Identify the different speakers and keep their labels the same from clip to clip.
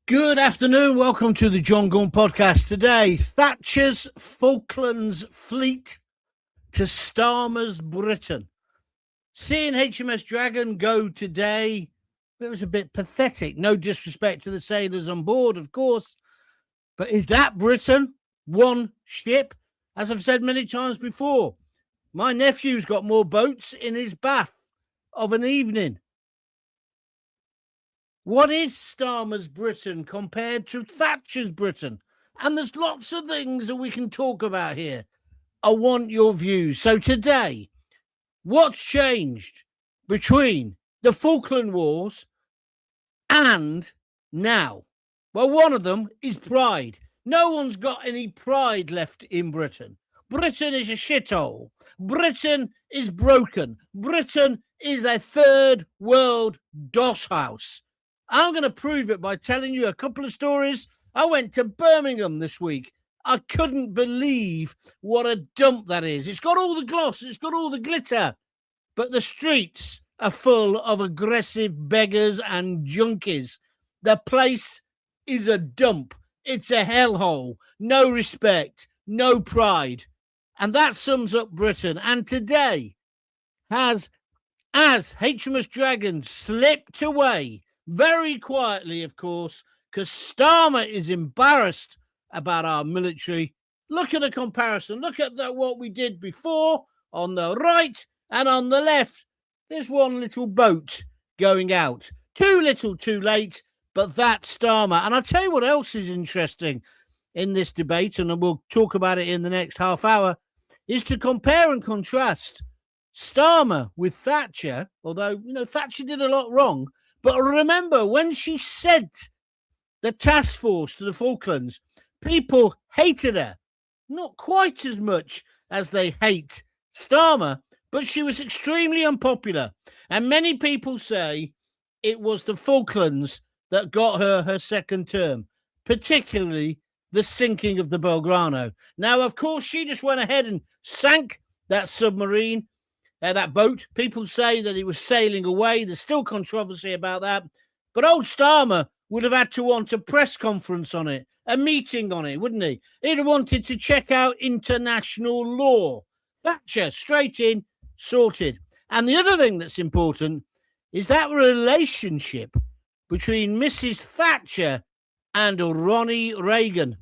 Speaker 1: Good afternoon. Welcome to the John Gaunt podcast. Today, Thatcher's Falklands fleet to Starmer's Britain. Seeing HMS Dragon go today, it was a bit pathetic. No disrespect to the sailors on board, of course. But is that Britain? One ship? As I've said many times before, my nephew's got more boats in his bath of an evening. What is Starmer's Britain compared to Thatcher's Britain? And there's lots of things that we can talk about here. I want your views. So today, what's changed between the Falkland Wars and now? Well, one of them is pride. No one's got any pride left in Britain. Britain is a shithole. Britain is broken. Britain is a third world DOS house. I'm going to prove it by telling you a couple of stories. I went to Birmingham this week. I couldn't believe what a dump that is. It's got all the gloss. It's got all the glitter. But the streets are full of aggressive beggars and junkies. The place is a dump. It's a hellhole. No respect. No pride. And that sums up Britain. And today, as HMS Dragon slipped away, very quietly, of course, because Starmer is embarrassed about our military. Look at the comparison. Look at what we did before on the right and on the left. There's one little boat going out. Too little, too late, but that's Starmer. And I'll tell you what else is interesting in this debate, and we'll talk about it in the next half hour, is to compare and contrast Starmer with Thatcher, although, Thatcher did a lot wrong. But remember, when she sent the task force to the Falklands, people hated her. Not quite as much as they hate Starmer, but she was extremely unpopular. And many people say it was the Falklands that got her second term, particularly the sinking of the Belgrano. Now, of course, she just went ahead and sank that submarine. That boat, people say that it was sailing away. There's still controversy about that. But old Starmer would have had to want a press conference on it, a meeting on it, wouldn't he? He'd have wanted to check out international law. Thatcher, straight in, sorted. And the other thing that's important is that relationship between Mrs. Thatcher and Ronnie Reagan.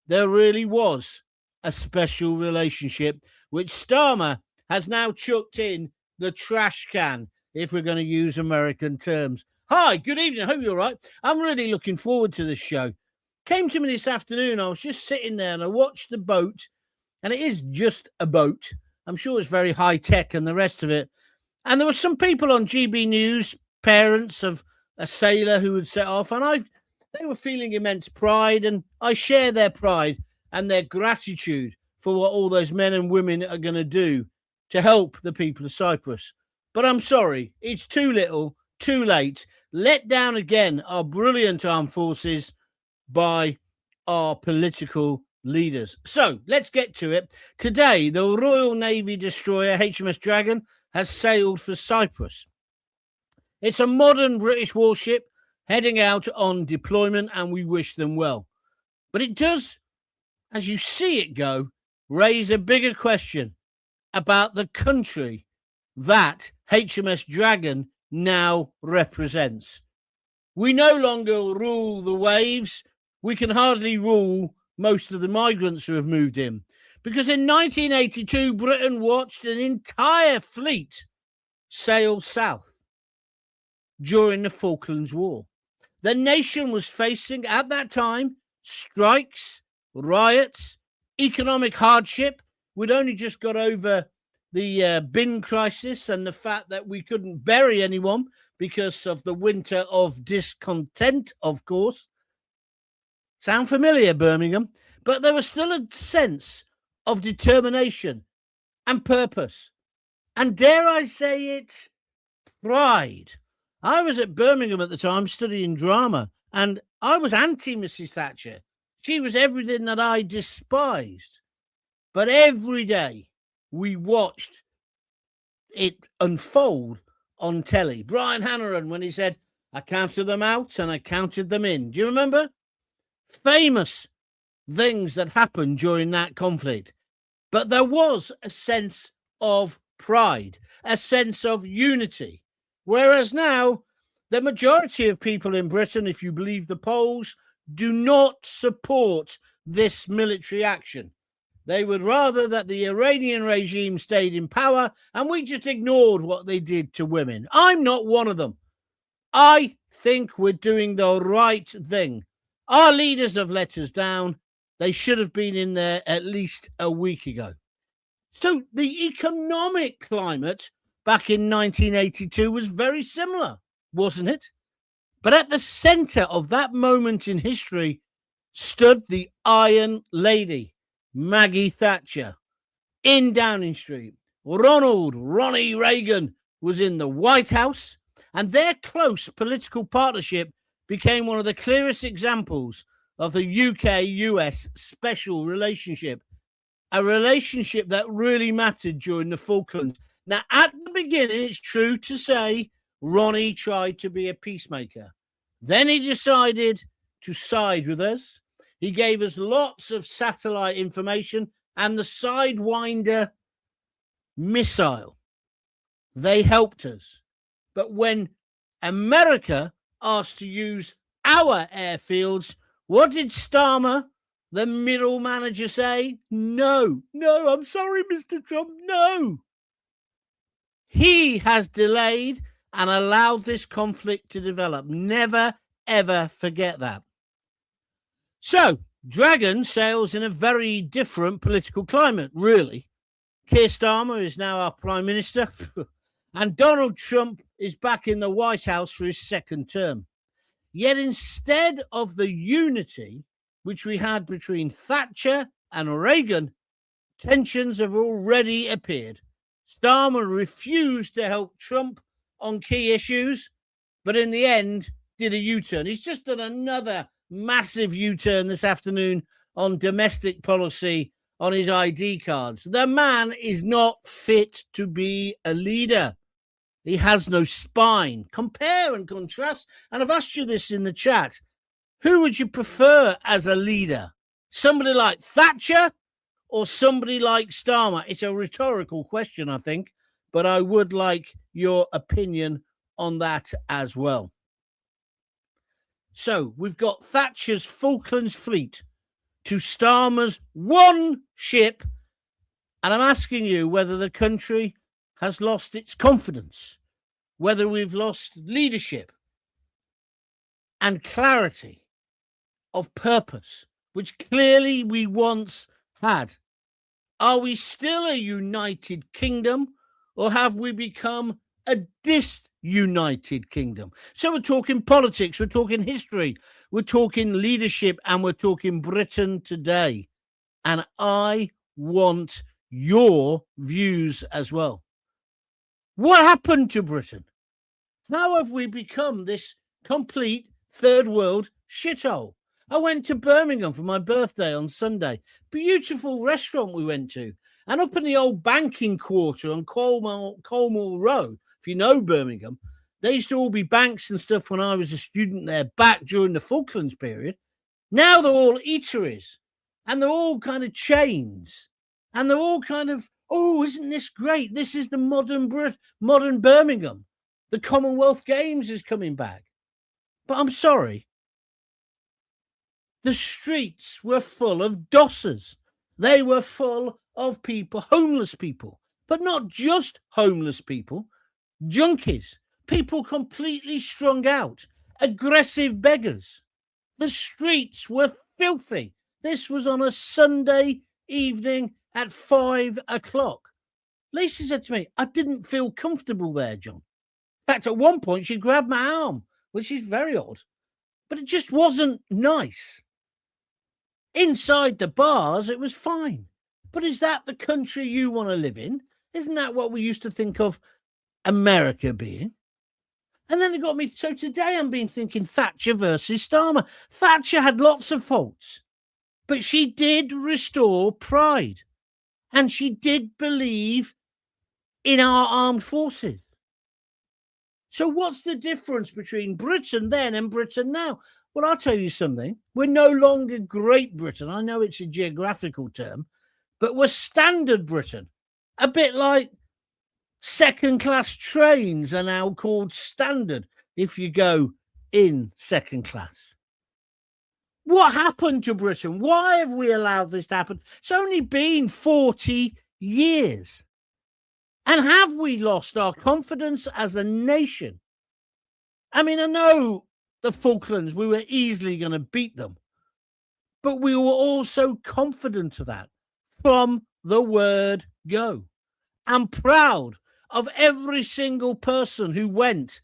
Speaker 1: There really was a special relationship, which Starmer has now chucked in the trash can, if we're going to use American terms. Hi, good evening. I hope you're all right. I'm really looking forward to this show. Came to me this afternoon. I was just sitting there and I watched the boat, and it is just a boat. I'm sure it's very high tech and the rest of it. And there were some people on GB News, parents of a sailor who had set off, and they were feeling immense pride, and I share their pride and their gratitude for what all those men and women are going to do to help the people of Cyprus. But I'm sorry, it's too little, too late. Let down again our brilliant armed forces by our political leaders. So let's get to it. Today, the Royal Navy destroyer HMS Dragon has sailed for Cyprus. It's a modern British warship heading out on deployment, and we wish them well. But it does, as you see it go, raise a bigger question about the country that HMS Dragon now represents. We no longer rule the waves. We can hardly rule most of the migrants who have moved in. Because in 1982, Britain watched an entire fleet sail south during the Falklands War. The nation was facing, at that time, strikes, riots, economic hardship. We'd only just got over the bin crisis and the fact that we couldn't bury anyone because of the winter of discontent, of course. Sound familiar, Birmingham? But there was still a sense of determination and purpose. And dare I say it, pride. I was at Birmingham at the time studying drama, and I was anti Mrs. Thatcher. She was everything that I despised. But every day we watched it unfold on telly. Brian Hannahan, when he said, I counted them out and I counted them in. Do you remember? Famous things that happened during that conflict. But there was a sense of pride, a sense of unity. Whereas now, the majority of people in Britain, if you believe the polls, do not support this military action. They would rather that the Iranian regime stayed in power and we just ignored what they did to women. I'm not one of them. I think we're doing the right thing. Our leaders have let us down. They should have been in there at least a week ago. So the economic climate back in 1982 was very similar, wasn't it? But at the center of that moment in history stood the Iron Lady, Maggie Thatcher, in Downing Street. Ronald, Ronnie Reagan, was in the White House, and their close political partnership became one of the clearest examples of the UK-US special relationship, a relationship that really mattered during the Falklands. Now, at the beginning, it's true to say Ronnie tried to be a peacemaker. Then he decided to side with us. He gave us lots of satellite information and the Sidewinder missile. They helped us. But when America asked to use our airfields, what did Starmer, the middle manager, say? No, I'm sorry, Mr. Trump, no. He has delayed and allowed this conflict to develop. Never, ever forget that. So, Dragon sails in a very different political climate, really. Keir Starmer is now our Prime Minister, and Donald Trump is back in the White House for his second term. Yet instead of the unity which we had between Thatcher and Reagan, tensions have already appeared. Starmer refused to help Trump on key issues, but in the end did a U-turn. He's just done another massive U-turn this afternoon on domestic policy on his ID cards. The man is not fit to be a leader. He has no spine. Compare and contrast. And I've asked you this in the chat. Who would you prefer as a leader? Somebody like Thatcher or somebody like Starmer? It's a rhetorical question, I think, but I would like your opinion on that as well. So we've got Thatcher's Falklands fleet to Starmer's one ship, and I'm asking you whether the country has lost its confidence, whether we've lost leadership and clarity of purpose, which clearly we once had. Are we still a united kingdom, or have we become a disunited kingdom? So we're talking politics, we're talking history, we're talking leadership, and we're talking Britain today. And I want your views as well. What happened to Britain? How have we become this complete third world shithole? I went to Birmingham for my birthday on Sunday. Beautiful restaurant we went to. And up in the old banking quarter on Colmore Road, if you know Birmingham, there used to all be banks and stuff when I was a student there back during the Falklands period. Now they're all eateries. And they're all kind of chains. And they're all kind of, oh, isn't this great? This is the modern Birmingham. The Commonwealth Games is coming back. But I'm sorry. The streets were full of dossers. They were full of people, homeless people. But not just homeless people. Junkies. People completely strung out. Aggressive beggars. The streets were filthy. This was on a Sunday evening at 5 o'clock. Lisa said to me, I didn't feel comfortable there, John. In fact, at one point, she grabbed my arm, which is very odd. But it just wasn't nice. Inside the bars, it was fine. But is that the country you want to live in? Isn't that what we used to think of America being? And then it got me. So today I'm been thinking Thatcher versus Starmer. Thatcher had lots of faults, but she did restore pride. And she did believe in our armed forces. So what's the difference between Britain then and Britain now? Well, I'll tell you something. We're no longer Great Britain. I know it's a geographical term, but we're Standard Britain. A bit like second-class trains are now called standard if you go in second class. What happened to Britain? Why have we allowed this to happen? It's only been 40 years. And have we lost our confidence as a nation? I mean, I know the Falklands, we were easily going to beat them, but we were also confident of that from the word go. I'm proud of every single person who went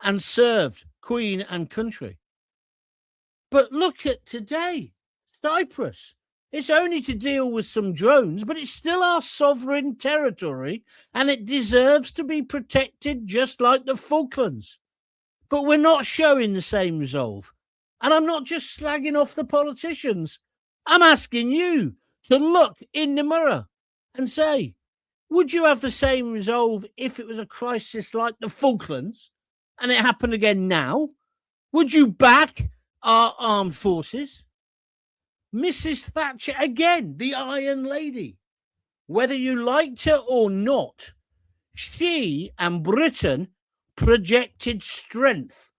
Speaker 1: and served Queen and country. But look at today, Cyprus. It's only to deal with some drones, but it's still our sovereign territory and it deserves to be protected just like the Falklands. But we're not showing the same resolve. And I'm not just slagging off the politicians. I'm asking you to look in the mirror and say, would you have the same resolve if it was a crisis like the Falklands and it happened again now? Would you back our armed forces? Mrs. Thatcher, again, the Iron Lady. Whether you liked her or not, she and Britain projected strength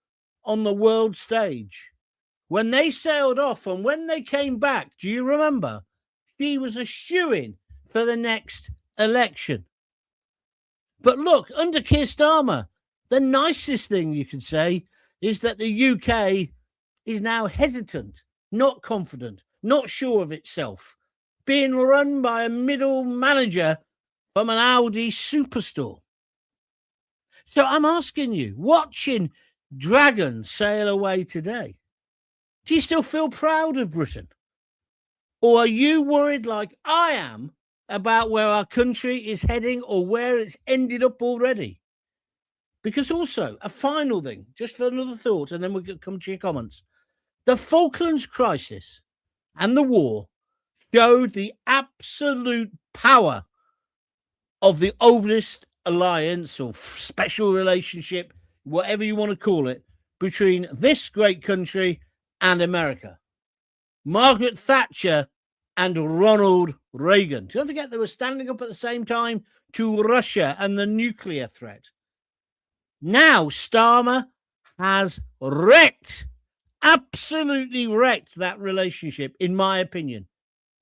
Speaker 1: on the world stage. When they sailed off and when they came back, do you remember? She was a shoo-in for the next election. But look, under Keir Starmer, the nicest thing you could say is that the UK is now hesitant, not confident, not sure of itself, being run by a middle manager from an Audi superstore. So I'm asking you, watching Dragon sail away today, do you still feel proud of Britain? Or are you worried like I am about where our country is heading or where it's ended up already? Because also, a final thing, just for another thought, and then we'll come to your comments. The Falklands crisis and the war showed the absolute power of the oldest alliance or special relationship, whatever you want to call it, between this great country and America. Margaret Thatcher and Ronald Reagan. Don't forget they were standing up at the same time to Russia and the nuclear threat. Now Starmer has absolutely wrecked that relationship, in my opinion.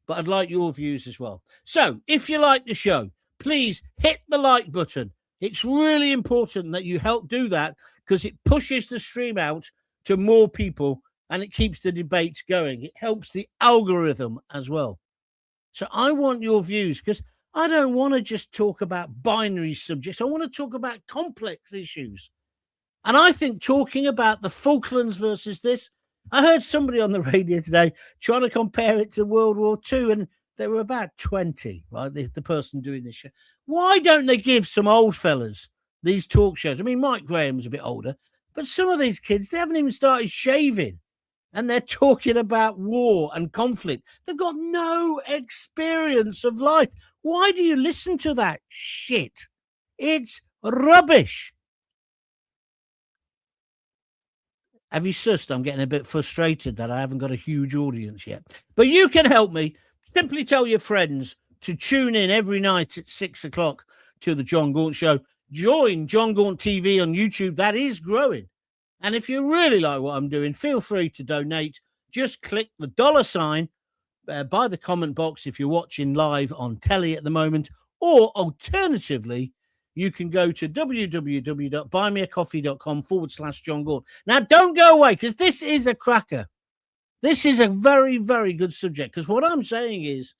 Speaker 1: But I'd like your views as well. So if you like the show, please hit the like button. It's really important that you help do that because it pushes the stream out to more people and it keeps the debate going. It helps the algorithm as well. So I want your views because I don't want to just talk about binary subjects. I want to talk about complex issues. And I think talking about the Falklands versus this, I heard somebody on the radio today trying to compare it to World War II, and there were about 20, right? The person doing this show. Why don't they give some old fellas these talk shows? I mean, Mike Graham's a bit older, but some of these kids, they haven't even started shaving, and they're talking about war and conflict. They've got no experience of life. Why do you listen to that shit? It's rubbish. Have you sussed? I'm getting a bit frustrated that I haven't got a huge audience yet. But you can help me. Simply tell your friends to tune in every night at 6 o'clock to the John Gaunt Show. Join JonGauntTV on YouTube. That is growing. And if you really like what I'm doing, feel free to donate. Just click the $sign by the comment box if you're watching live on telly at the moment. Or alternatively, you can go to www.buymeacoffee.com/John Gaunt. Now, don't go away because this is a cracker. This is a very, very good subject because what I'm saying is,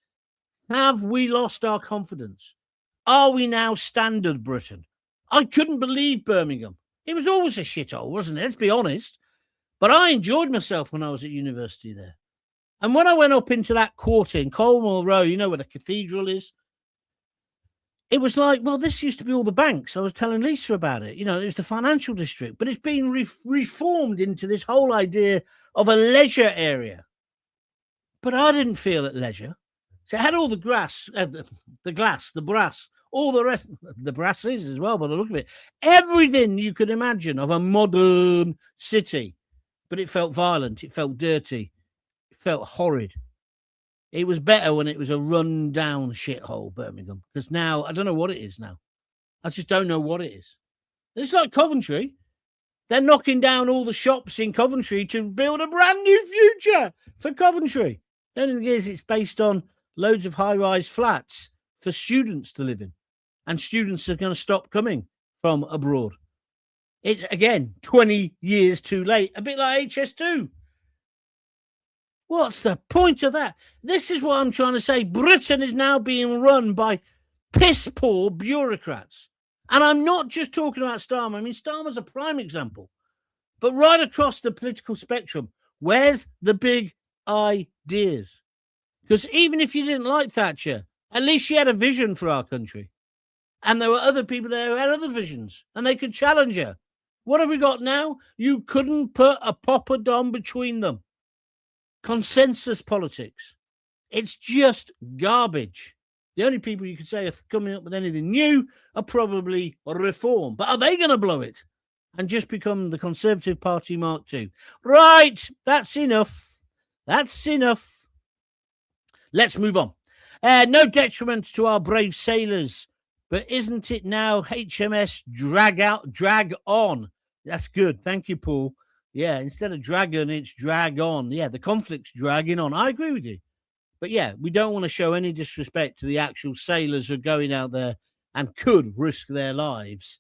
Speaker 1: have we lost our confidence? Are we now standard Britain? I couldn't believe Birmingham. It was always a shithole, wasn't it? Let's be honest. But I enjoyed myself when I was at university there. And when I went up into that quarter in Colmore Row, you know where the cathedral is? It was like, well, this used to be all the banks. I was telling Lisa about it. You know, it was the financial district, but it's been reformed into this whole idea of a leisure area. But I didn't feel at leisure. So it had all the glass, all the rest, the brasses as well, by the look of it. Everything you could imagine of a modern city. But it felt violent. It felt dirty. It felt horrid. It was better when it was a run-down shithole, Birmingham. Because now, I don't know what it is now. I just don't know what it is. It's like Coventry. They're knocking down all the shops in Coventry to build a brand new future for Coventry. The only thing is, it's based on loads of high-rise flats for students to live in. And students are going to stop coming from abroad. It's, again, 20 years too late. A bit like HS2. What's the point of that? This is what I'm trying to say. Britain is now being run by piss-poor bureaucrats. And I'm not just talking about Starmer. I mean, Starmer's a prime example. But right across the political spectrum, where's the big ideas? Because even if you didn't like Thatcher, at least she had a vision for our country. And there were other people there who had other visions. And they could challenge her. What have we got now? You couldn't put a poppadom between them. Consensus politics. It's just garbage. The only people you could say are coming up with anything new are probably Reform. But are they going to blow it and just become the Conservative Party Mark II? Right, that's enough. That's enough. Let's move on. No detriment to our brave sailors, but isn't it now HMS Dragon? That's good. Thank you, Paul. Yeah, instead of dragon, it's drag on. Yeah, the conflict's dragging on. I agree with you. But yeah, we don't want to show any disrespect to the actual sailors who are going out there and could risk their lives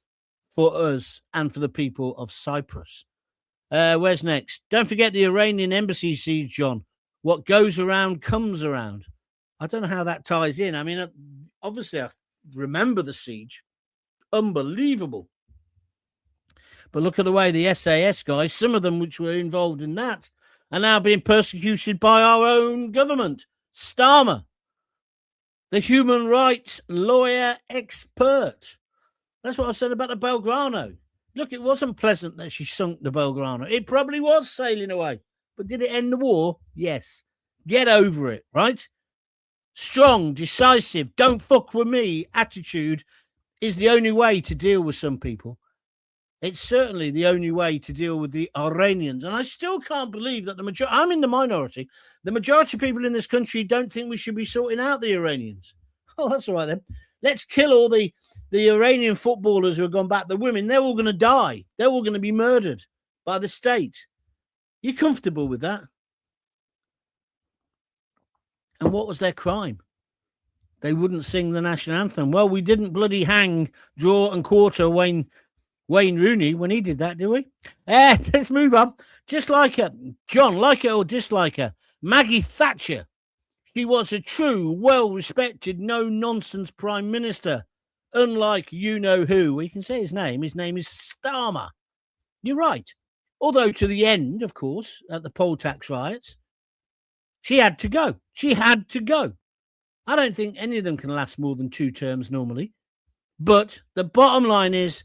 Speaker 1: for us and for the people of Cyprus. Where's next? Don't forget the Iranian embassy siege, John. What goes around comes around. I don't know how that ties in. I mean, obviously, I remember the siege. Unbelievable. But look at the way the SAS guys, some of them which were involved in that, are now being persecuted by our own government. Starmer, the human rights lawyer expert. That's what I said about the Belgrano. Look, it wasn't pleasant that she sunk the Belgrano. It probably was sailing away. But did it end the war? Yes. Get over it, right? Strong, decisive, don't fuck with me attitude is the only way to deal with some people. It's certainly the only way to deal with the Iranians. And I still can't believe that I'm in the minority. The majority of people in this country don't think we should be sorting out the Iranians. Oh, that's all right then. Let's kill all the Iranian footballers who have gone back. The women, they're all going to die. They're all going to be murdered by the state. You comfortable with that? And what was their crime? They wouldn't sing the national anthem. Well, we didn't bloody hang, draw and quarter Wayne Rooney when he did that, did we? Let's move on. Just like her, John, like her or dislike her, Maggie Thatcher. She was a true, well-respected, no-nonsense prime minister, unlike you-know-who. We can say his name. His name is Starmer. You're right. Although to the end, of course, at the poll tax riots, she had to go. She had to go. I don't think any of them can last more than 2 terms normally. But the bottom line is,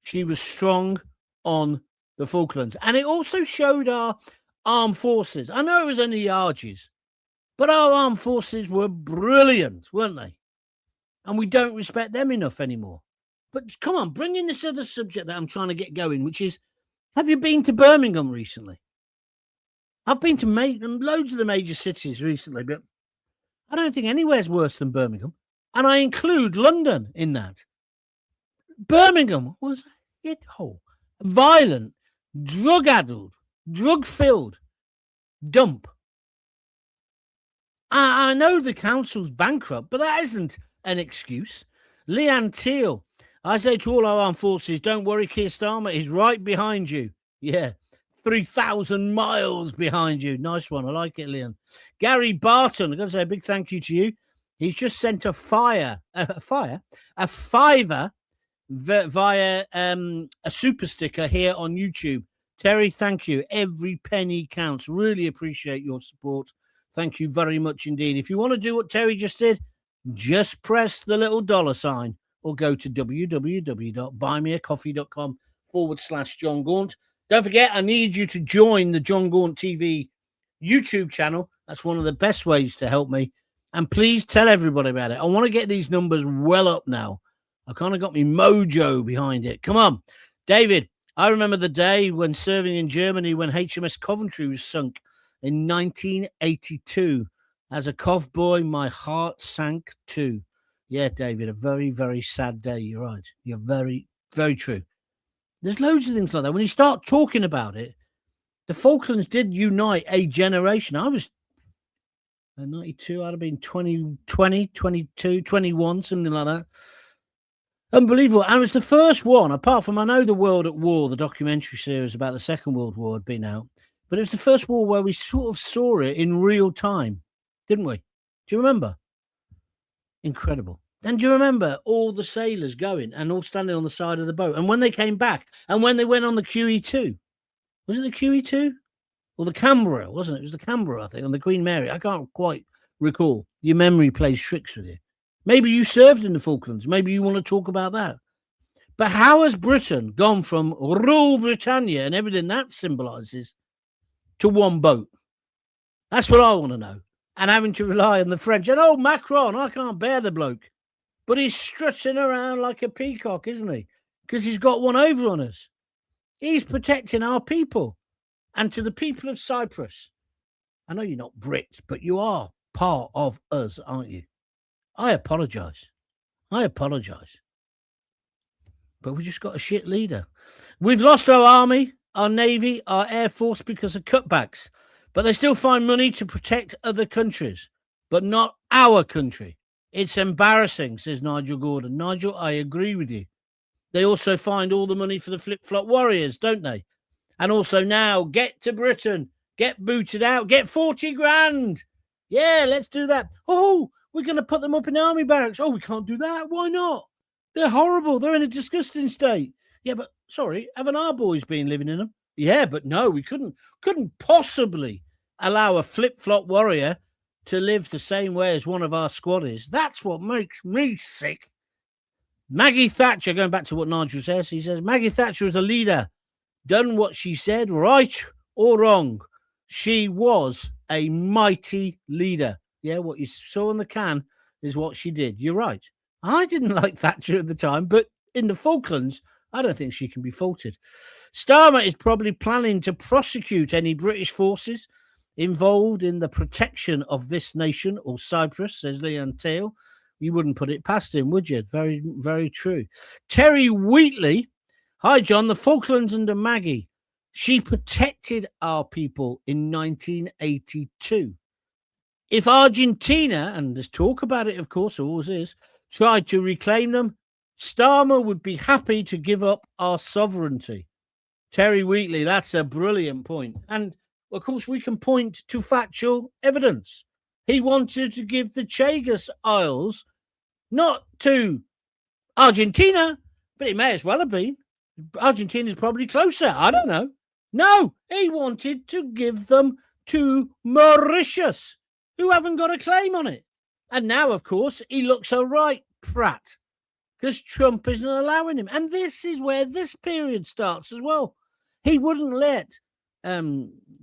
Speaker 1: she was strong on the Falklands. And it also showed our armed forces. I know it was only yarges, but our armed forces were brilliant, weren't they? And we don't respect them enough anymore. But come on, bring in this other subject that I'm trying to get going, which is, have you been to Birmingham recently? I've been to loads of the major cities recently, but I don't think anywhere's worse than Birmingham. And I include London in that. Birmingham was a shithole. Violent, drug-addled, drug-filled dump. I know the council's bankrupt, but that isn't an excuse. Leanne Teal, I say to all our armed forces, don't worry, Keir Starmer is right behind you. Yeah, 3,000 miles behind you. Nice one. I like it, Leanne. Gary Barton, I've got to say a big thank you to you. He's just sent a fiver via a super sticker here on YouTube. Terry, thank you. Every penny counts. Really appreciate your support. Thank you very much indeed. If you want to do what Terry just did, just press the little $sign or go to www.buymeacoffee.com/John Gaunt. Don't forget, I need you to join the JonGauntTV YouTube channel. That's one of the best ways to help me. And please tell everybody about it. I want to get these numbers well up now. I kind of got me mojo behind it. Come on, David. I remember the day when serving in Germany when HMS Coventry was sunk in 1982. As a Cov boy, my heart sank too. Yeah, David, a very, very sad day. You're right. You're very, very true. There's loads of things like that. When you start talking about it, the Falklands did unite a generation. I was 92, I'd have been 20, 22, 21, something like that. Unbelievable. And it was the first one, apart from, I know The World at War, the documentary series about the Second World War had been out, but it was the first war where we sort of saw it in real time, didn't we? Do you remember? Incredible. And do you remember all the sailors going and all standing on the side of the boat? And when they came back and when they went on the QE2, was it the QE2? Or the Canberra, wasn't it? It was the Canberra, I think, on the Queen Mary. I can't quite recall. Your memory plays tricks with you. Maybe you served in the Falklands. Maybe you want to talk about that. But how has Britain gone from Rule Britannia and everything that symbolises to one boat? That's what I want to know. And having to rely on the French. And old Macron, I can't bear the bloke. But he's strutting around like a peacock, isn't he? Because he's got one over on us. He's protecting our people. And to the people of Cyprus, I know you're not Brits, but you are part of us, aren't you? I apologise. But we just got a shit leader. We've lost our army, our navy, our air force because of cutbacks. But they still find money to protect other countries, but not our country. It's embarrassing, says Nigel Gordon. Nigel, I agree with you. They also find all the money for the flip-flop warriors, don't they? And also now, get to Britain, get booted out, get 40 grand. Yeah, let's do that. Oh, we're going to put them up in army barracks. Oh, we can't do that. Why not? They're horrible. They're in a disgusting state. Yeah, but sorry, haven't our boys been living in them? Yeah, but no, we couldn't possibly allow a flip-flop warrior to live the same way as one of our squaddies. That's what makes me sick. Maggie Thatcher, going back to what Nigel says, he says, Maggie Thatcher was a leader. Done what she said, right or wrong. She was a mighty leader. Yeah, what you saw in the can is what she did. You're right. I didn't like Thatcher at the time, but in the Falklands, I don't think she can be faulted. Starmer is probably planning to prosecute any British forces involved in the protection of this nation or Cyprus, says Leanne Tail. You wouldn't put it past him, would you? Very, very true. Terry Wheatley. Hi, John. The Falklands under Maggie. She protected our people in 1982. If Argentina, and there's talk about it, of course, there always is, tried to reclaim them, Starmer would be happy to give up our sovereignty. Terry Wheatley, that's a brilliant point. And, of course, we can point to factual evidence. He wanted to give the Chagas Isles not to Argentina, but it may as well have been. Argentina's probably closer. I don't know. No, he wanted to give them to Mauritius, who haven't got a claim on it. And now, of course, he looks a right prat because Trump isn't allowing him. And this is where this period starts as well. He wouldn't let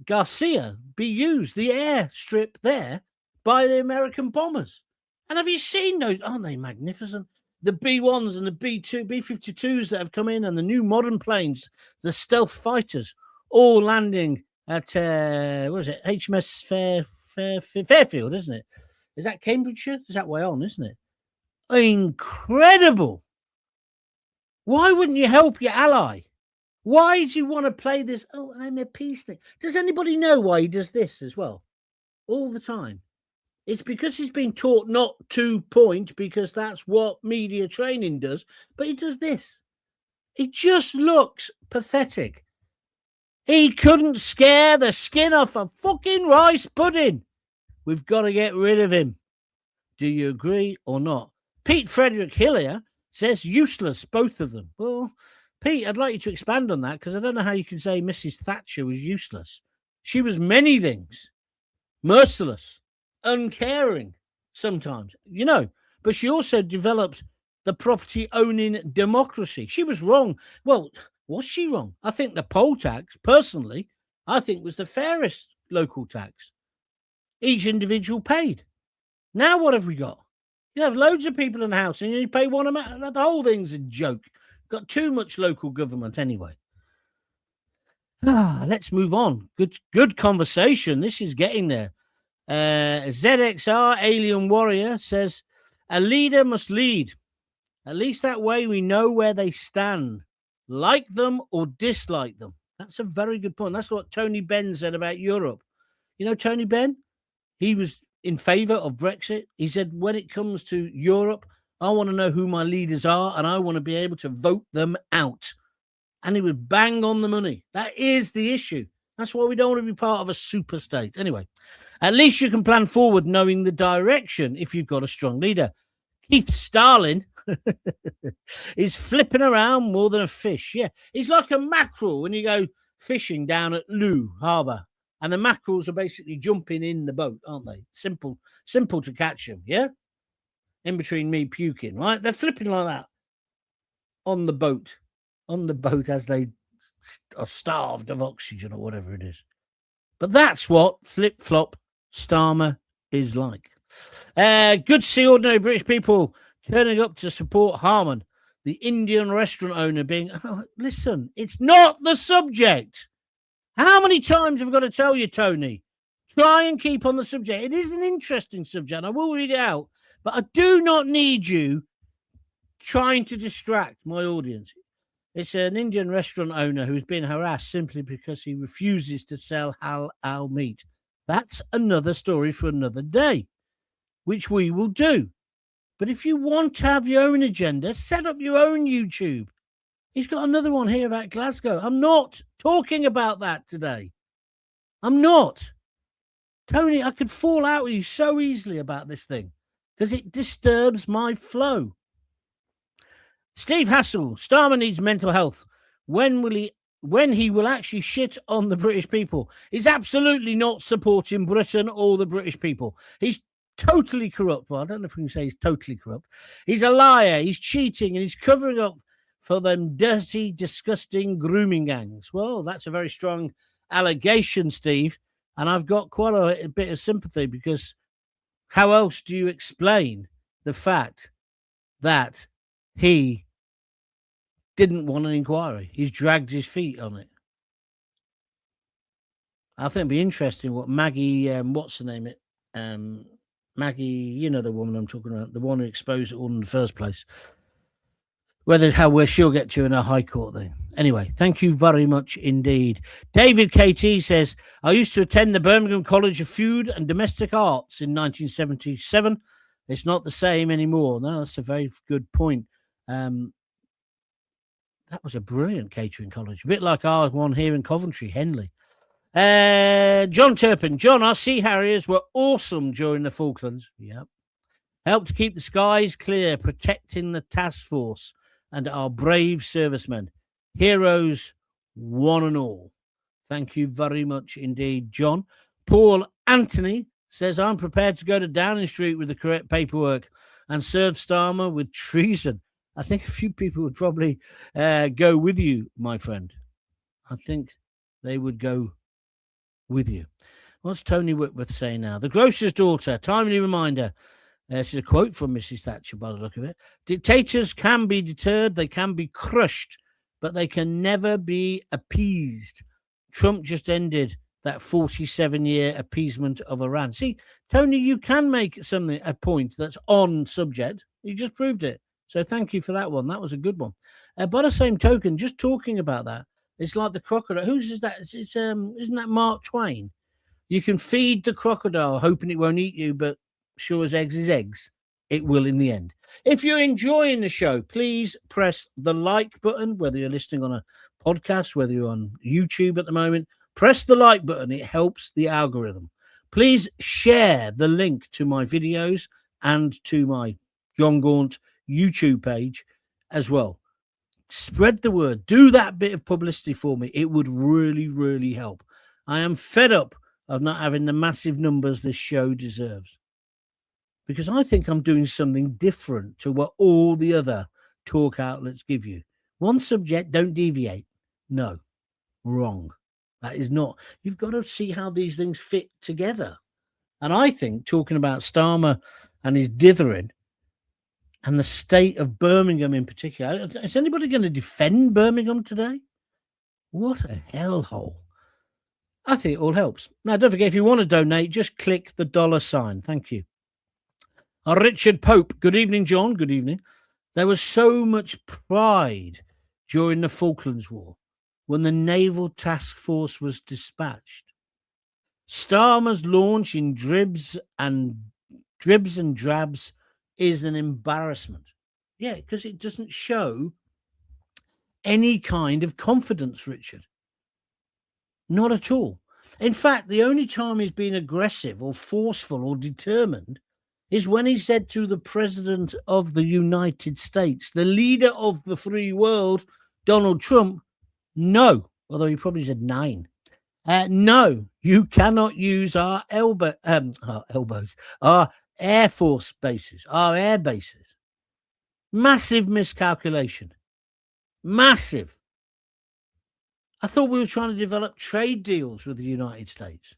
Speaker 1: Garcia be used, the airstrip there, by the American bombers. And have you seen those? Aren't they magnificent? The B-1s and the B-52s that have come in and the new modern planes, the stealth fighters, all landing at, what is it, HMS Fairfield, isn't it? Is that Cambridgeshire? Is that way on, isn't it? Incredible. Why wouldn't you help your ally? Why do you want to play this, oh, I'm a peace thing? Does anybody know why he does this as well? All the time. It's because he's been taught not to point, because that's what media training does. But he does this. He just looks pathetic. He couldn't scare the skin off a fucking rice pudding. We've got to get rid of him. Do you agree or not? Pete Frederick Hillier says useless, both of them. Well, Pete, I'd like you to expand on that, because I don't know how you can say Mrs. Thatcher was useless. She was many things. Merciless. Uncaring sometimes, you know, but she also developed the property owning democracy. She was wrong. Well, was she wrong? I think the poll tax, personally, I think was the fairest local tax each individual paid. Now what have we got? You have loads of people in the house and you pay one amount. The whole thing's a joke. Got too much local government anyway. Let's move on. Good conversation. This is getting there. ZXR Alien Warrior says, a leader must lead. At least that way we know where they stand. Like them or dislike them. That's a very good point. That's what Tony Benn said about Europe. You know Tony Benn? He was in favour of Brexit. He said, when it comes to Europe, I want to know who my leaders are and I want to be able to vote them out. And he would bang on the money. That is the issue. That's why we don't want to be part of a super state. Anyway, at least you can plan forward knowing the direction if you've got a strong leader. Keith Starlin is flipping around more than a fish. Yeah, he's like a mackerel when you go fishing down at Looe Harbour. And the mackerels are basically jumping in the boat, aren't they? Simple to catch them, yeah? In between me puking, right? They're flipping like that on the boat as they are starved of oxygen or whatever it is. But that's what flip-flop Starmer is like. Good to see ordinary British people turning up to support Harman, the Indian restaurant owner being... Oh, listen, it's not the subject. How many times have I got to tell you, Tony? Try and keep on the subject. It is an interesting subject. I will read it out. But I do not need you trying to distract my audience. It's an Indian restaurant owner who's been harassed simply because he refuses to sell halal meat. That's another story for another day, which we will do. But if you want to have your own agenda, set up your own YouTube. He's got another one here about Glasgow. I'm not talking about that today. I'm not. Tony, I could fall out with you so easily about this thing because it disturbs my flow. Steve Hassel, Starmer needs mental health. When he will actually shit on the British people? He's absolutely not supporting Britain or the British people. He's totally corrupt. Well, I don't know if we can say he's totally corrupt. He's a liar. He's cheating and he's covering up for them dirty, disgusting grooming gangs. Well, that's a very strong allegation, Steve. And I've got quite a bit of sympathy because how else do you explain the fact that he didn't want an inquiry? He's dragged his feet on it. I think it'd be interesting what Maggie, what's her name? Maggie, you know the woman I'm talking about, the one who exposed it all in the first place. Where she'll get to in a high court thing. Anyway, thank you very much indeed. David KT says, I used to attend the Birmingham College of Food and Domestic Arts in 1977. It's not the same anymore. No, that's a very good point. That was a brilliant catering college. A bit like our one here in Coventry, Henley. John Turpin. John, our Sea Harriers were awesome during the Falklands. Yep. Helped to keep the skies clear, protecting the task force and our brave servicemen. Heroes, one and all. Thank you very much indeed, John. Paul Anthony says, I'm prepared to go to Downing Street with the correct paperwork and serve Starmer with treason. I think a few people would probably go with you, my friend. I think they would go with you. What's Tony Whitworth saying now? The grocer's daughter, timely reminder. This is a quote from Mrs. Thatcher by the look of it. Dictators can be deterred, they can be crushed, but they can never be appeased. Trump just ended that 47-year appeasement of Iran. See, Tony, you can make a point that's on subject. You just proved it. So thank you for that one. That was a good one. By the same token, just talking about that, it's like the crocodile. Whose is that? Isn't that Mark Twain? You can feed the crocodile, hoping it won't eat you, but sure as eggs is eggs, it will in the end. If you're enjoying the show, please press the like button, whether you're listening on a podcast, whether you're on YouTube at the moment, press the like button. It helps the algorithm. Please share the link to my videos and to my John Gaunt YouTube page as well. Spread the word. Do that bit of publicity for me. It would really, really help. I am fed up of not having the massive numbers this show deserves, because I think I'm doing something different to what all the other talk outlets give you. One subject, don't deviate. No, wrong. That is not. You've got to see how these things fit together. And I think talking about Starmer and his dithering and the state of Birmingham in particular. Is anybody going to defend Birmingham today? What a hellhole. I think it all helps. Now, don't forget, if you want to donate, just click the $sign. Thank you. Richard Pope. Good evening, John. Good evening. There was so much pride during the Falklands War when the Naval Task Force was dispatched. Starmer's launch in dribs and drabs is an embarrassment. Yeah, because it doesn't show any kind of confidence, Richard. Not at all. In fact, the only time he's been aggressive or forceful or determined is when he said to the President of the United States, the leader of the free world, Donald Trump, no, although he probably said 9. No, you cannot use our elbows, our Air Force bases, our air bases. Massive miscalculation. Massive. I thought we were trying to develop trade deals with the United States.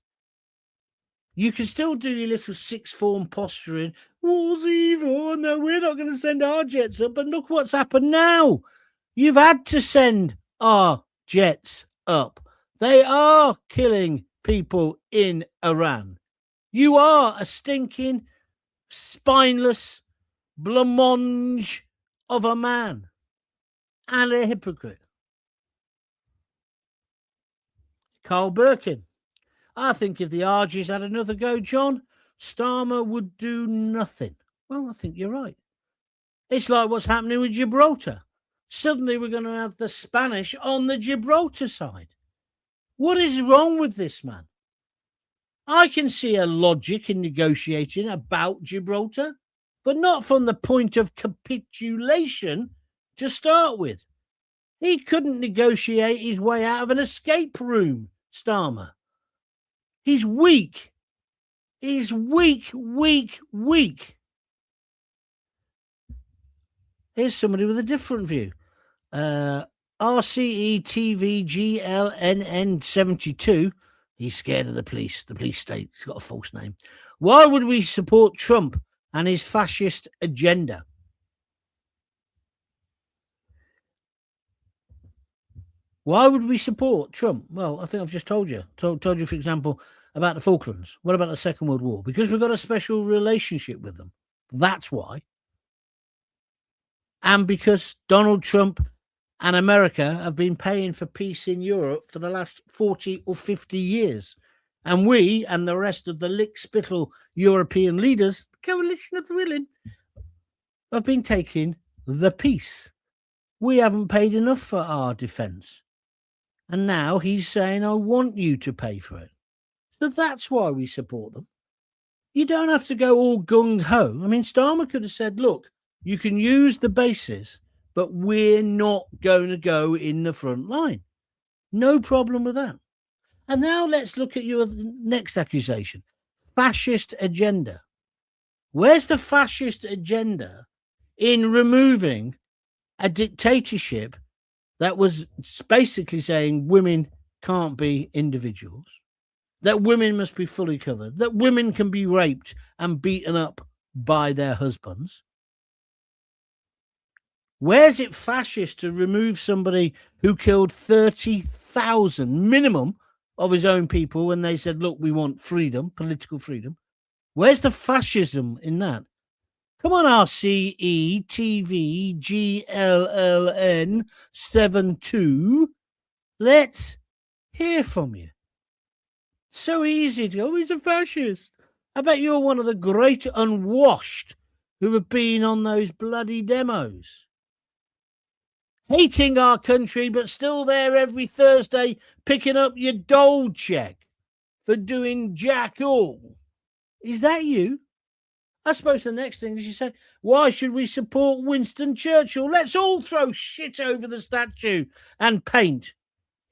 Speaker 1: You can still do your little sixth form posturing. War's evil. No, we're not going to send our jets up. But look what's happened now. You've had to send our jets up. They are killing people in Iran. You are a stinking, spineless blancmange of a man and a hypocrite. Carl Birkin. I think if the Argies had another go, John, Starmer would do nothing. Well, I think you're right. It's like what's happening with Gibraltar. Suddenly we're going to have the Spanish on the Gibraltar side. What is wrong with this man? I can see a logic in negotiating about Gibraltar, but not from the point of capitulation to start with. He couldn't negotiate his way out of an escape room, Starmer. He's weak. He's weak. Here's somebody with a different view. RCETVGLNN72. He's scared of the police state. He's got a false name. Why would we support Trump and his fascist agenda? Why would we support Trump? Well, I think I've just told you. Told you, for example, about the Falklands. What about the Second World War? Because we've got a special relationship with them. That's why. And because Donald Trump and America have been paying for peace in Europe for the last 40 or 50 years. And we and the rest of the lick-spittle European leaders, the coalition of the willing, have been taking the peace. We haven't paid enough for our defence. And now he's saying, I want you to pay for it. So that's why we support them. You don't have to go all gung-ho. I mean, Starmer could have said, look, you can use the bases, but we're not going to go in the front line. No problem with that. And now let's look at your next accusation. Fascist agenda. Where's the fascist agenda in removing a dictatorship that was basically saying women can't be individuals, that women must be fully covered, that women can be raped and beaten up by their husbands? Where's it fascist to remove somebody who killed 30,000 minimum of his own people when they said, look, we want freedom, political freedom? Where's the fascism in that? Come on, RCETVGLLN72. Let's hear from you. So easy to go, oh, he's a fascist. I bet you're one of the great unwashed who have been on those bloody demos. Hating our country, but still there every Thursday picking up your dole check for doing jack all. Is that you? I suppose the next thing is you say, why should we support Winston Churchill? Let's all throw shit over the statue and paint.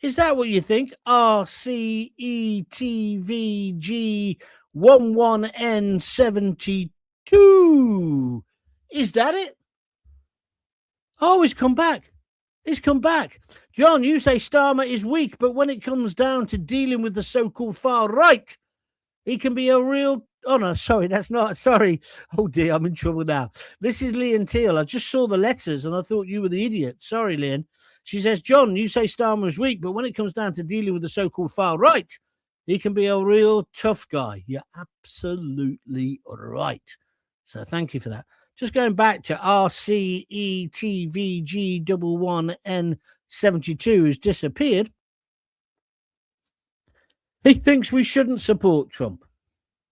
Speaker 1: Is that what you think? RCETVG11N72. Is that it? Oh, he's come back. He's come back. John, you say Starmer is weak, but when it comes down to dealing with the so-called far right, he can be a real Oh, no, sorry, that's not. Sorry. Oh, dear, I'm in trouble now. This is Leon Teal. I just saw the letters and I thought you were the idiot. Sorry, Leon. She says, John, you say Starmer is weak, but when it comes down to dealing with the so-called far right, he can be a real tough guy. You're absolutely right. So thank you for that. Just going back to RCETVG11N72, who's disappeared. He thinks we shouldn't support Trump.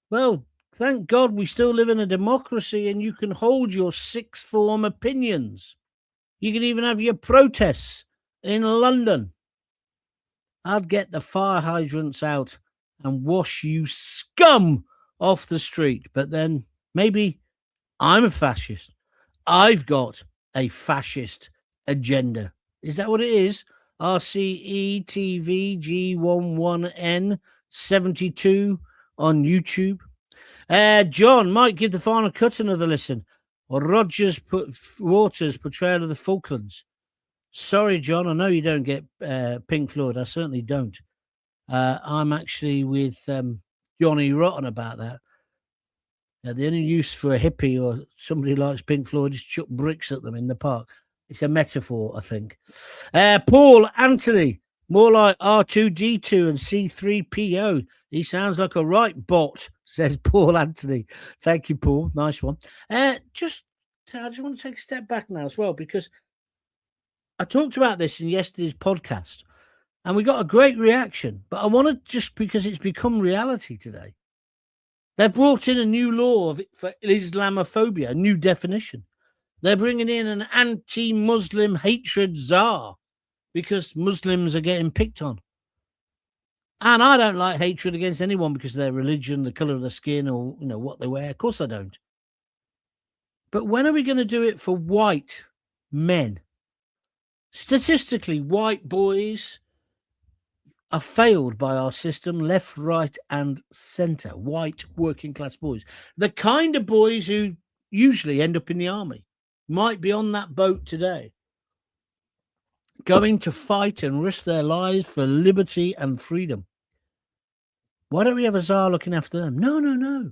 Speaker 1: Well, thank God we still live in a democracy and you can hold your sixth form opinions. You can even have your protests in London. I'd get the fire hydrants out and wash you scum off the street. But then maybe I'm a fascist. I've got a fascist agenda. Is that what it is? RCETVG11N72 on YouTube. John might give the final cut another listen. Or Waters' portrayal of the Falklands. Sorry, John, I know you don't get Pink Floyd. I certainly don't. I'm actually with Johnny Rotten about that. The only use for a hippie or somebody who likes Pink Floyd is chuck bricks at them in the park. It's a metaphor, I think. Paul Anthony, more like R2D2 and C3PO. He sounds like a right bot, says Paul Anthony. Thank you, Paul. Nice one. I just want to take a step back now as well, because I talked about this in yesterday's podcast and we got a great reaction, but I want to, just because it's become reality today. They've brought in a new law for Islamophobia, a new definition. They're bringing in an anti-Muslim hatred czar because Muslims are getting picked on. And I don't like hatred against anyone because of their religion, the colour of their skin, or what they wear. Of course I don't. But when are we going to do it for white men? Statistically, white boys are failed by our system, left, right, and centre. White working class boys. The kind of boys who usually end up in the army might be on that boat today, going to fight and risk their lives for liberty and freedom. Why don't we have a czar looking after them? No.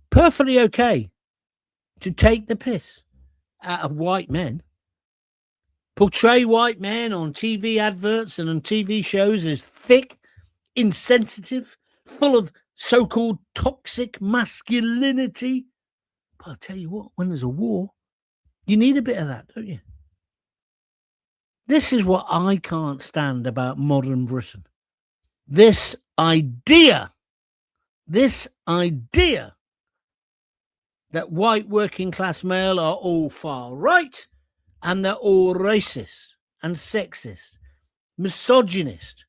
Speaker 1: Perfectly okay to take the piss out of white men, portray white men on TV adverts and on TV shows as thick, insensitive, full of so-called toxic masculinity. But I'll tell you what, when there's a war, you need a bit of that, don't you? This is what I can't stand about modern Britain. This idea that white working class male are all far right and they're all racist and sexist, misogynist.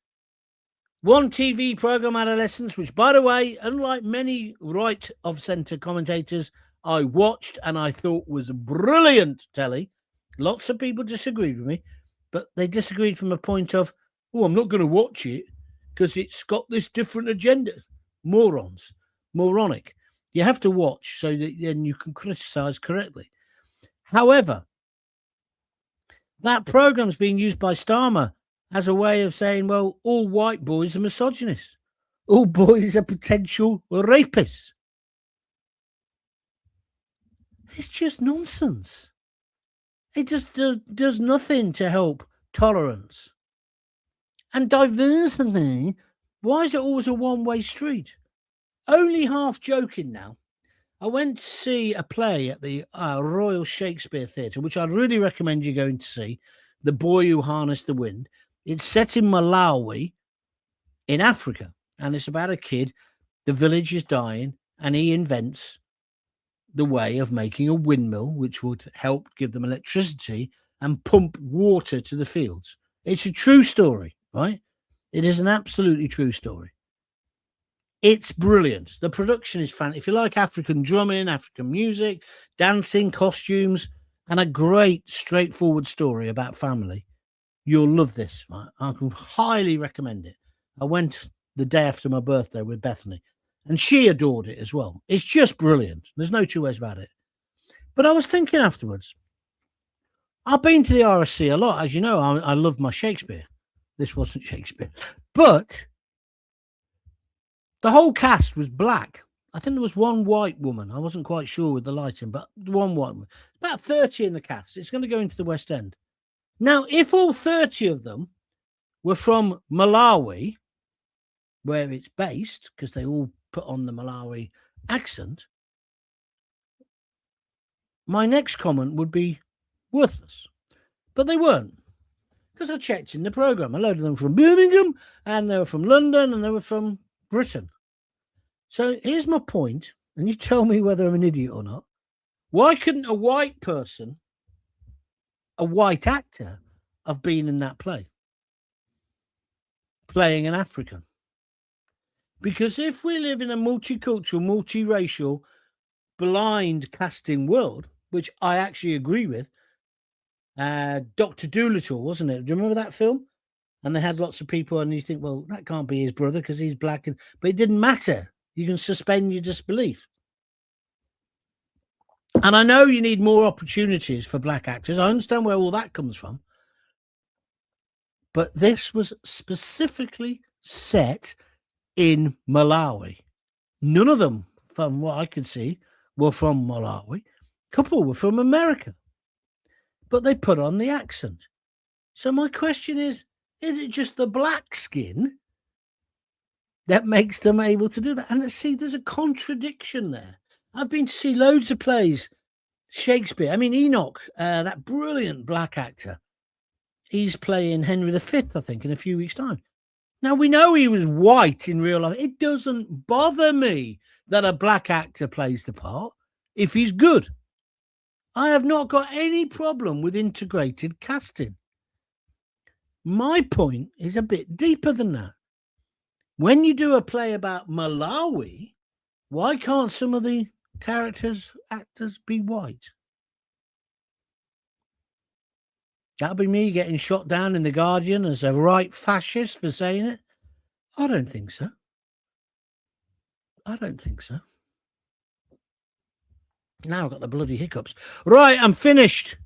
Speaker 1: One TV program, Adolescence, which, by the way, unlike many right of centre commentators, I watched and I thought was brilliant telly. Lots of people disagreed with me, but they disagreed from a point of, I'm not going to watch it because it's got this different agenda. Morons. Moronic. You have to watch so that then you can criticise correctly. However, that program's being used by Starmer as a way of saying, well, all white boys are misogynists. All boys are potential rapists. It's just nonsense. It just does nothing to help tolerance. And diversity, why is it always a one-way street? Only half joking now. I went to see a play at the Royal Shakespeare Theatre, which I'd really recommend you going to see, The Boy Who Harnessed the Wind. It's set in Malawi in Africa, and it's about a kid. The village is dying, and he invents the way of making a windmill, which would help give them electricity and pump water to the fields. It's a true story, right? It is an absolutely true story. It's brilliant. The production is fantastic. If you like African drumming, African music, dancing, costumes, and a great straightforward story about family, you'll love this. Right? I can highly recommend it. I went the day after my birthday with Bethany, and she adored it as well. It's just brilliant. There's no two ways about it. But I was thinking afterwards, I've been to the RSC a lot. As you know, I love my Shakespeare. This wasn't Shakespeare. But the whole cast was black. I think there was one white woman. I wasn't quite sure with the lighting, but one white woman. About 30 in the cast. It's going to go into the West End. Now, if all 30 of them were from Malawi, where it's based, because they all put on the Malawi accent, my next comment would be worthless. But they weren't, because I checked in the programme. A load of them from Birmingham, and they were from London, and they were from Britain. So here's my point, and you tell me whether I'm an idiot or not. Why couldn't a white person, a white actor, have been in that play, playing an African? Because if we live in a multicultural, multiracial, blind casting world, which I actually agree with, Dr. Dolittle, wasn't it? Do you remember that film? And they had lots of people, and you think, well, that can't be his brother because he's black. But it didn't matter. You can suspend your disbelief. And I know you need more opportunities for black actors. I understand where all that comes from. But this was specifically set in Malawi. None of them, from what I could see, were from Malawi. A couple were from America. But they put on the accent. So my question is it just the black skin that makes them able to do that? And let's see, there's a contradiction there. I've been to see loads of plays. Shakespeare, I mean, Enoch, that brilliant black actor, he's playing Henry V, I think, in a few weeks' time. Now, we know he was white in real life. It doesn't bother me that a black actor plays the part if he's good. I have not got any problem with integrated casting. My point is a bit deeper than that. When you do a play about Malawi, why can't some of the actors be white? That'll be me getting shot down in The Guardian as a right fascist for saying it. I don't think so. Now I've got the bloody hiccups. Right, I'm finished.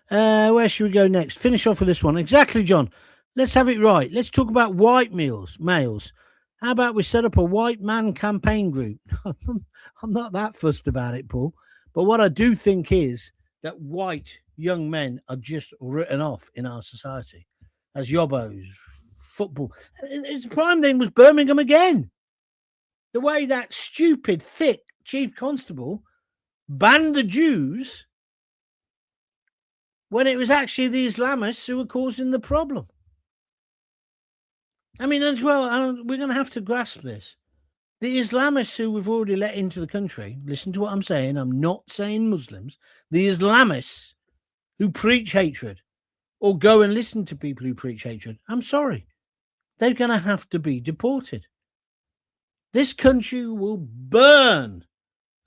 Speaker 1: Where should we go next? Finish off with this one. Exactly, John. Let's have it right. Let's talk about white males. How about we set up a white man campaign group? I'm not that fussed about it, Paul. But what I do think is that white young men are just written off in our society as yobbos, football. Its prime thing was Birmingham again. The way that stupid, thick chief constable banned the Jews when it was actually the Islamists who were causing the problem. I mean, as well, we're going to have to grasp this. The Islamists who we've already let into the country, listen to what I'm saying, I'm not saying Muslims, the Islamists who preach hatred or go and listen to people who preach hatred, I'm sorry, they're going to have to be deported. This country will burn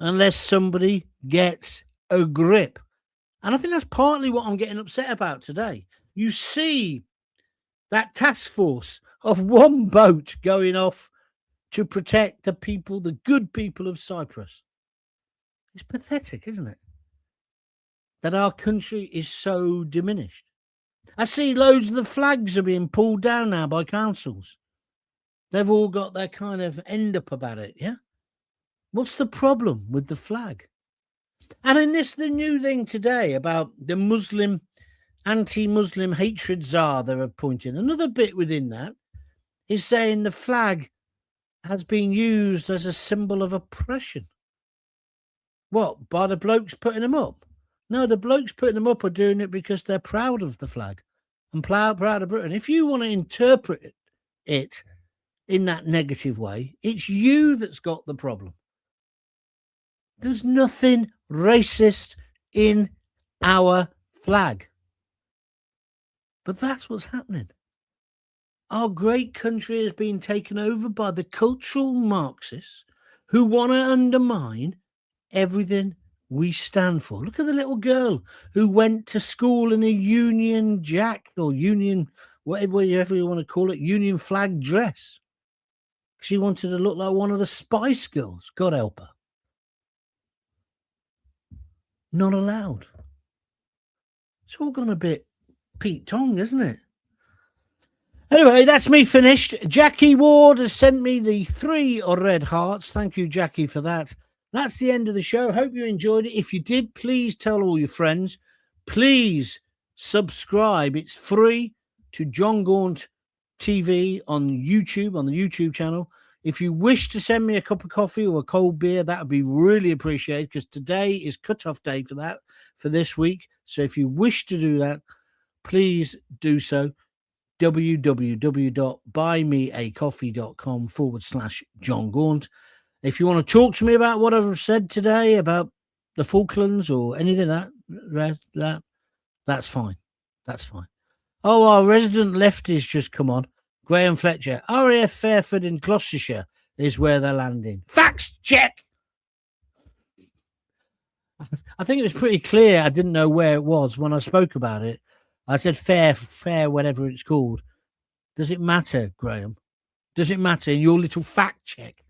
Speaker 1: unless somebody gets a grip. And I think that's partly what I'm getting upset about today. You see that task force of one boat going off to protect the people, the good people of Cyprus. It's pathetic, isn't it? That our country is so diminished. I see loads of the flags are being pulled down now by councils. They've all got their kind of end up about it, yeah? What's the problem with the flag? And in this, the new thing today about the Muslim, anti-Muslim hatred czar they're appointing, another bit within that is saying the flag has been used as a symbol of oppression. What, by the blokes putting them up? No, the blokes putting them up are doing it because they're proud of the flag and proud of Britain. If you want to interpret it in that negative way, it's you that's got the problem. There's nothing racist in our flag. But that's what's happening. Our great country has been taken over by the cultural Marxists who want to undermine everything we stand for. Look at the little girl who went to school in a Union Jack or Union, whatever you want to call it, Union flag dress. She wanted to look like one of the Spice Girls. God help her. Not allowed. It's all gone a bit Pete Tong, isn't it? Anyway, that's me finished. Jackie Ward has sent me the 3 red hearts. Thank you, Jackie, for that. That's the end of the show. Hope you enjoyed it. If you did, please tell all your friends. Please subscribe. It's free to JonGauntTV on YouTube, on the YouTube channel. If you wish to send me a cup of coffee or a cold beer, that would be really appreciated, because today is cut-off day for that, for this week. So if you wish to do that, please do so. www.buymeacoffee.com/JonGaunt. If you want to talk to me about what I've said today about the Falklands or anything that's fine. That's fine. Oh, our resident leftist just come on. Graham Fletcher. RAF Fairford in Gloucestershire is where they're landing. Facts check. I think it was pretty clear I didn't know where it was when I spoke about it. I said fair, whatever it's called. Does it matter, Graham? Does it matter in your little fact check?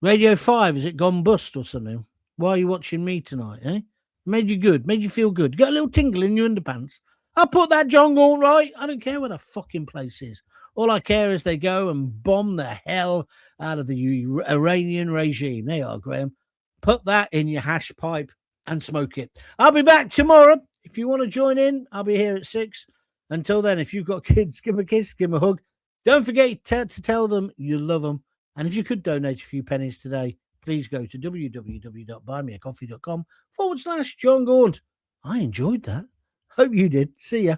Speaker 1: Radio 5, is it gone bust or something? Why are you watching me tonight, eh? Made you good, made you feel good. Got a little tingle in your underpants. I'll put that John Gaunt right. I don't care where the fucking place is. All I care is they go and bomb the hell out of the Iranian regime. They are, Graham. Put that in your hash pipe and smoke it. I'll be back tomorrow. If you want to join in, I'll be here at 6. Until then, if you've got kids, give them a kiss, give them a hug. Don't forget to tell them you love them. And if you could donate a few pennies today, please go to www.buymeacoffee.com/JonGaunt. I enjoyed that. Hope you did. See ya.